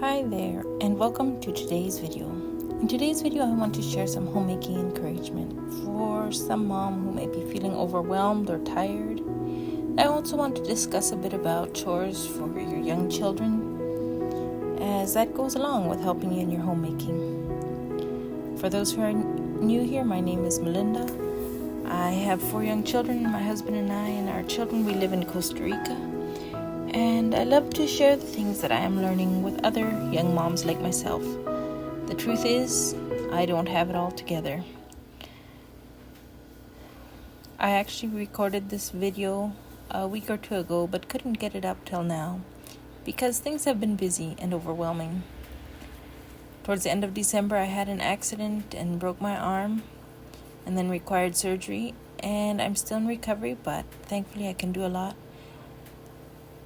Hi there, and welcome to today's video. In today's video, I want to share some homemaking encouragement for some mom who may be feeling overwhelmed or tired. I also want to discuss a bit about chores for your young children, as that goes along with helping you in your homemaking. For those who are new here, my name is Melinda. I have 4 young children, my husband and I, and our children, we live in Costa Rica. And I love to share the things that I am learning with other young moms like myself. The truth is, I don't have it all together. I actually recorded this video a week or 2 ago, but couldn't get it up till now because things have been busy and overwhelming. Towards the end of December, I had an accident and broke my arm and then required surgery, and I'm still in recovery, but thankfully I can do a lot.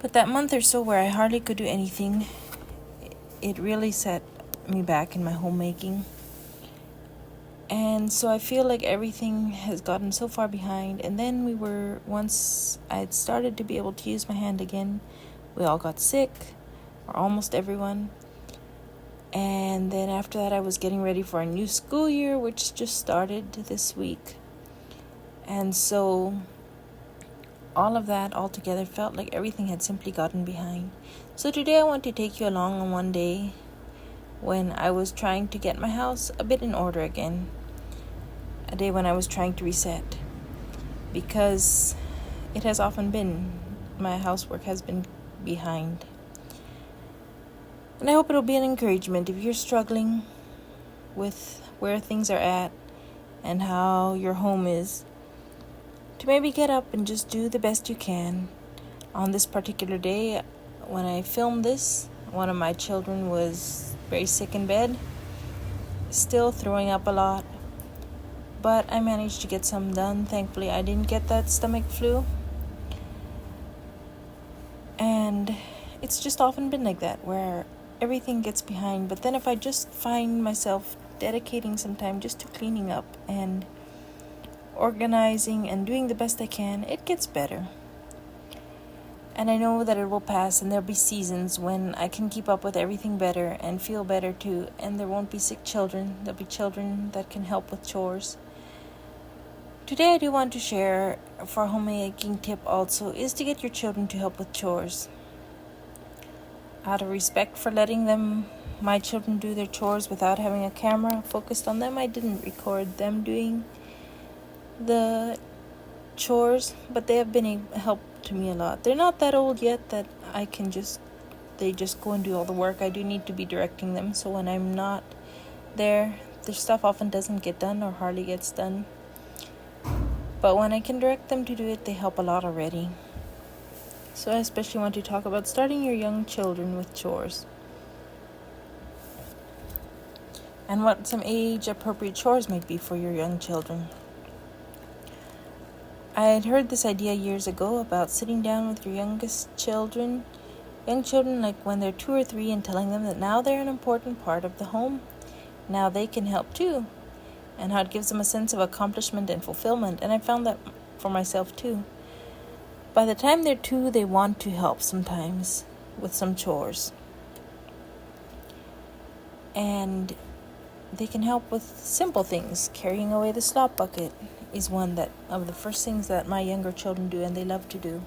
But that month or so where I hardly could do anything, it really set me back in my homemaking. And so I feel like everything has gotten so far behind. And then once I'd started to be able to use my hand again, we all got sick, or almost everyone. And then after that, I was getting ready for a new school year, which just started this week. And so all of that all together felt like everything had simply gotten behind. So today I want to take you along on one day when I was trying to get my house a bit in order again. A day when I was trying to reset. Because it has often been, my housework has been behind. And I hope it'll be an encouragement if you're struggling with where things are at and how your home is, to maybe get up and just do the best you can. On this particular day, when I filmed this, one of my children was very sick in bed, still throwing up a lot, but I managed to get some done. Thankfully, I didn't get that stomach flu. And it's just often been like that, where everything gets behind. But then if I just find myself dedicating some time just to cleaning up and organizing and doing the best I can, it gets better. And I know that it will pass, and there'll be seasons when I can keep up with everything better and feel better too, and there won't be sick children. There'll be children that can help with chores. Today I do want to share for a homemaking tip also is to get your children to help with chores. Out of respect for letting my children do their chores without having a camera focused on them, I didn't record them doing the chores, but they have been a help to me a lot. They're not that old yet that they just go and do all the work. I do need to be directing them, so when I'm not there, their stuff often doesn't get done or hardly gets done. But when I can direct them to do it, they help a lot already. So I especially want to talk about starting your young children with chores, and what some age-appropriate chores might be for your young children. I had heard this idea years ago about sitting down with your young children like when they're 2 or 3, and telling them that now they're an important part of the home. Now they can help too, and how it gives them a sense of accomplishment and fulfillment. And I found that for myself too. By the time they're 2, they want to help sometimes with some chores. And they can help with simple things. Carrying away the slop bucket is one of the first things that my younger children do, and they love to do.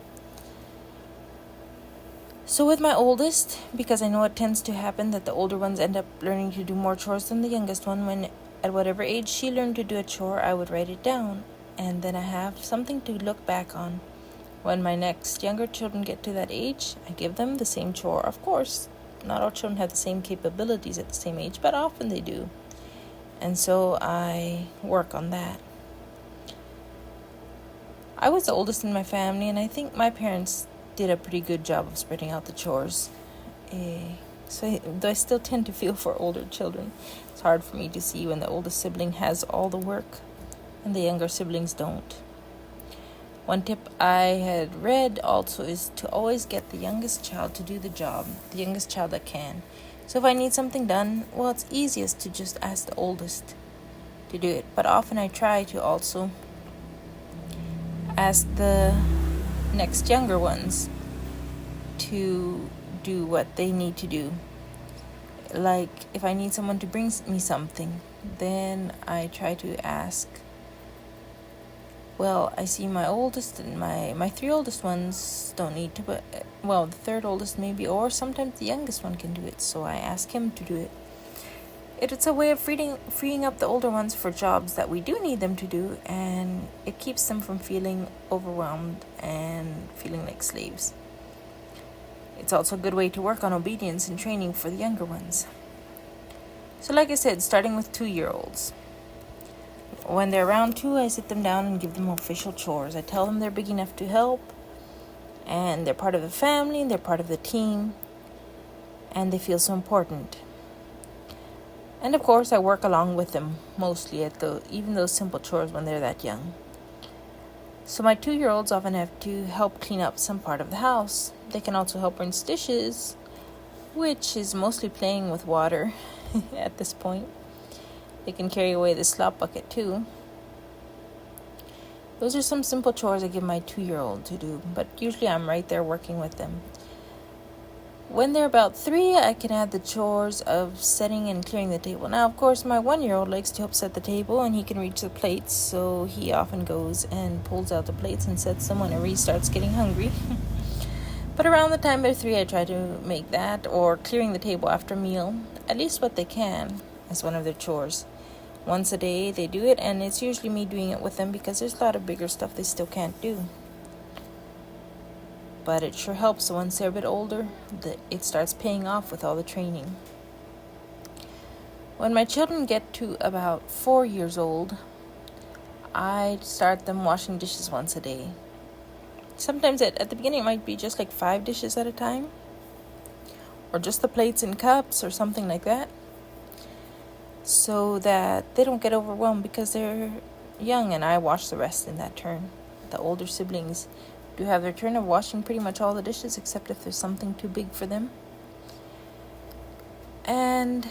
So with my oldest, because I know it tends to happen that the older ones end up learning to do more chores than the youngest one, when at whatever age she learned to do a chore, I would write it down, and then I have something to look back on. When my next younger children get to that age, I give them the same chore. Of course, not all children have the same capabilities at the same age, but often they do. And so I work on that. I was the oldest in my family, and I think my parents did a pretty good job of spreading out the chores. Though I still tend to feel for older children. It's hard for me to see when the oldest sibling has all the work and the younger siblings don't. One tip I had read also is to always get the youngest child to do the job, the youngest child that can. So if I need something done, well, it's easiest to just ask the oldest to do it. But often I try to also ask the next younger ones to do what they need to do. Like if I need someone to bring me something, then I try to ask. Well, I see my oldest and my three oldest ones don't need to, but well, the third oldest maybe, or sometimes the youngest one can do it, so I ask him to do it. It's a way of freeing up the older ones for jobs that we do need them to do, and it keeps them from feeling overwhelmed and feeling like slaves. It's also a good way to work on obedience and training for the younger ones. So like I said, starting with 2-year-olds. When they're around 2, I sit them down and give them official chores. I tell them they're big enough to help, and they're part of the family, they're part of the team, and they feel so important. And of course, I work along with them mostly at even those simple chores when they're that young. So my 2-year-olds often have to help clean up some part of the house. They can also help rinse dishes, which is mostly playing with water at this point. They can carry away the slop bucket too. Those are some simple chores I give my 2-year-old to do, but usually I'm right there working with them. When they're about 3, I can add the chores of setting and clearing the table. Now, of course, my 1-year-old likes to help set the table, and he can reach the plates, so he often goes and pulls out the plates and sets them whenever he starts getting hungry. But around the time they're 3, I try to make that, or clearing the table after a meal, at least what they can, as one of their chores. Once a day, they do it, and it's usually me doing it with them because there's a lot of bigger stuff they still can't do. But it sure helps once they're a bit older, that it starts paying off with all the training. When my children get to about 4 years old, I start them washing dishes once a day. Sometimes at the beginning it might be just like 5 dishes at a time, or just the plates and cups or something like that, so that they don't get overwhelmed because they're young and I wash the rest in that turn. The older siblings do have their turn of washing pretty much all the dishes except if there's something too big for them. And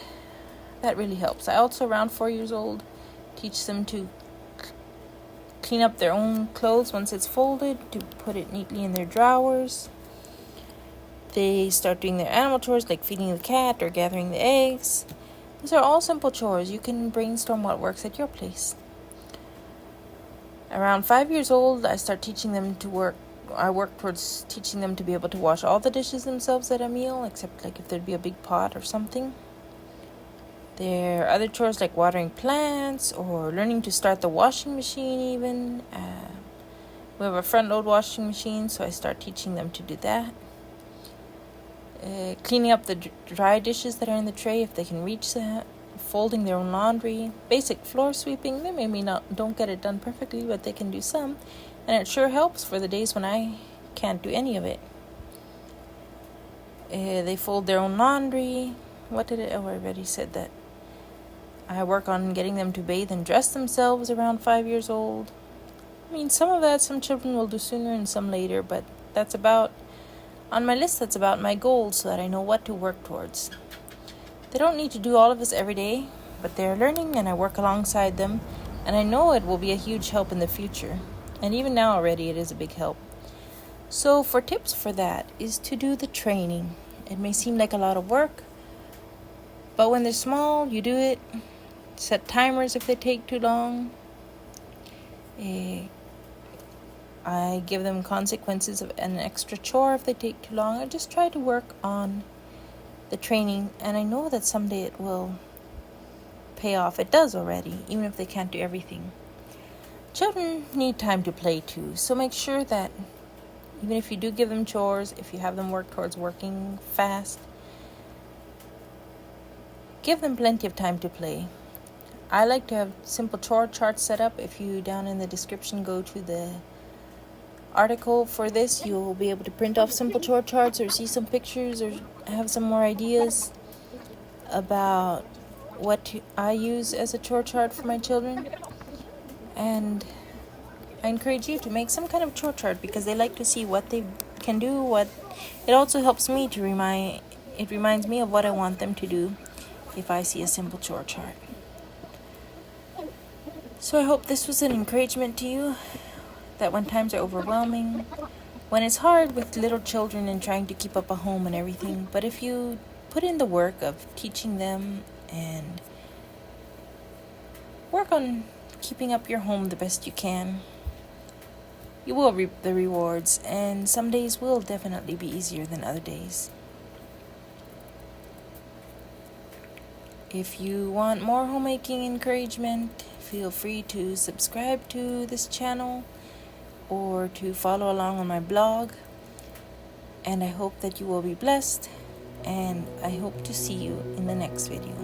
that really helps. I also, around 4 years old, teach them to clean up their own clothes once it's folded, to put it neatly in their drawers. They start doing their animal chores like feeding the cat or gathering the eggs. These are all simple chores. You can brainstorm what works at your place. Around 5 years old, I start teaching them to work. I work towards teaching them to be able to wash all the dishes themselves at a meal, except like if there'd be a big pot or something. There are other chores like watering plants or learning to start the washing machine even. We have a front-load washing machine, so I start teaching them to do that. Cleaning up the dry dishes that are in the tray if they can reach that. Folding their own laundry. Basic floor sweeping. They maybe don't get it done perfectly, but they can do some. And it sure helps for the days when I can't do any of it. They fold their own laundry. I already said that. I work on getting them to bathe and dress themselves around 5 years old. I mean, some of that some children will do sooner and some later, but that's about my goal so that I know what to work towards. They don't need to do all of this every day, but they're learning and I work alongside them, and I know it will be a huge help in the future. And even now already it is a big help. So for tips for that is to do the training. It may seem like a lot of work, but when they're small, you do it. Set timers if they take too long. I give them consequences of an extra chore if they take too long. I just try to work on the training, and I know that someday it will pay off. It does already, even if they can't do everything. Children need time to play too, so make sure that even if you do give them chores, if you have them work towards working fast, give them plenty of time to play. I like to have simple chore charts set up. If you, down in the description, go to the article for this, you'll be able to print off simple chore charts or see some pictures or have some more ideas about what I use as a chore chart for my children. And I encourage you to make some kind of chore chart because they like to see what they can do. It also helps me to reminds me of what I want them to do if I see a simple chore chart. So I hope this was an encouragement to you, that when times are overwhelming, when it's hard with little children and trying to keep up a home and everything, but if you put in the work of teaching them and work on keeping up your home the best you can, you will reap the rewards, and some days will definitely be easier than other days. If you want more homemaking encouragement, feel free to subscribe to this channel or to follow along on my blog. And I hope that you will be blessed, and I hope to see you in the next video.